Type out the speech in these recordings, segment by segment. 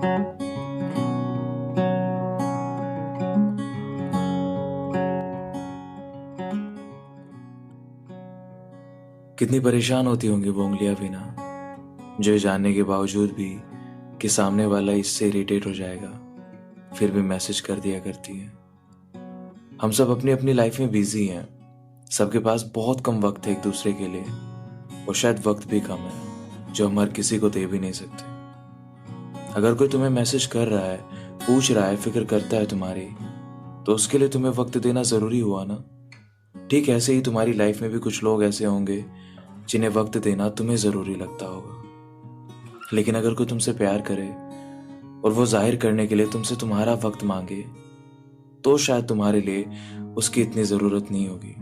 कितनी परेशान होती होंगी वो उंगलियां भी ना, जो ये जानने के बावजूद भी कि सामने वाला इससे इरिटेट हो जाएगा, फिर भी मैसेज कर दिया करती है। हम सब अपनी अपनी लाइफ में बिजी हैं, सबके पास बहुत कम वक्त है एक दूसरे के लिए, और शायद वक्त भी कम है जो हम हर किसी को दे भी नहीं सकते। अगर कोई तुम्हें मैसेज कर रहा है, पूछ रहा है, फिक्र करता है तुम्हारी, तो उसके लिए तुम्हें वक्त देना जरूरी हुआ ना। ठीक ऐसे ही तुम्हारी लाइफ में भी कुछ लोग ऐसे होंगे जिन्हें वक्त देना तुम्हें जरूरी लगता होगा। लेकिन अगर कोई तुमसे प्यार करे और वो जाहिर करने के लिए तुमसे तुम्हारा वक्त मांगे, तो शायद तुम्हारे लिए उसकी इतनी जरूरत नहीं होगी।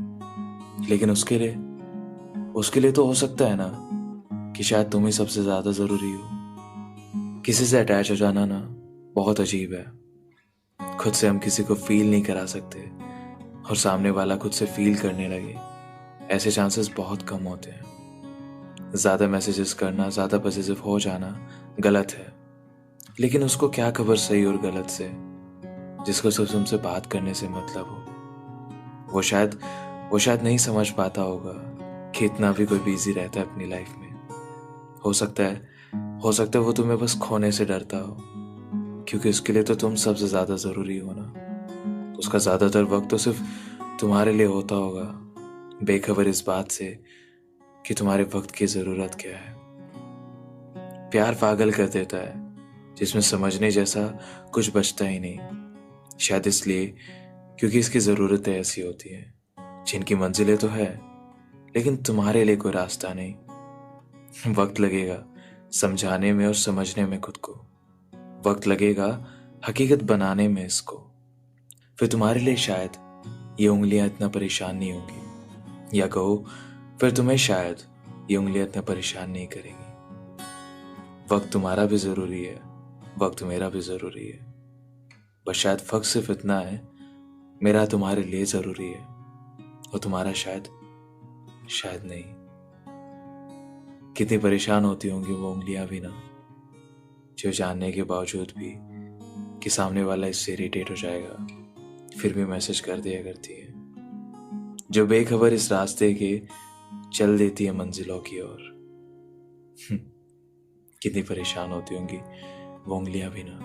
लेकिन उसके लिए तो हो सकता है ना कि शायद तुम ही सबसे ज्यादा जरूरी हो। किसी से अटैच हो जाना ना बहुत अजीब है। खुद से हम किसी को फील नहीं करा सकते, और सामने वाला खुद से फील करने लगे, ऐसे चांसेस बहुत कम होते हैं। ज्यादा मैसेजेस करना, ज्यादा पॉजिटिव हो जाना गलत है, लेकिन उसको क्या खबर सही और गलत से, जिसको सिर्फ तुमसे बात करने से मतलब हो। वो शायद नहीं समझ पाता होगा कि इतना भी कोई बिजी रहता है अपनी लाइफ में। हो सकता है वो तुम्हें बस खोने से डरता हो, क्योंकि उसके लिए तो तुम सबसे ज्यादा जरूरी हो ना। उसका ज्यादातर वक्त तो सिर्फ तुम्हारे लिए होता होगा, बेखबर इस बात से कि तुम्हारे वक्त की जरूरत क्या है। प्यार पागल कर देता है, जिसमें समझने जैसा कुछ बचता ही नहीं। शायद इसलिए क्योंकि इसकी जरूरतें ऐसी होती हैं जिनकी मंजिलें तो है, लेकिन तुम्हारे लिए कोई रास्ता नहीं। वक्त लगेगा समझाने में और समझने में खुद को, वक्त लगेगा हकीकत बनाने में इसको। फिर तुम्हारे लिए शायद ये उंगलियां इतना परेशान नहीं होंगी, या कहो फिर तुम्हें शायद ये उंगलियां इतना परेशान नहीं करेंगी। वक्त तुम्हारा भी जरूरी है, वक्त मेरा भी जरूरी है, बस शायद फर्क सिर्फ इतना है, मेरा तुम्हारे लिए जरूरी है और तुम्हारा शायद शायद नहीं। कितनी परेशान होती होंगी वो उंगलियां भी ना, जो जानने के बावजूद भी कि सामने वाला इससे इरिटेट हो जाएगा, फिर भी मैसेज कर दिया करती है। जो बेखबर इस रास्ते के चल देती है मंजिलों की ओर। कितनी परेशान होती होंगी वो उंगलियां भी ना।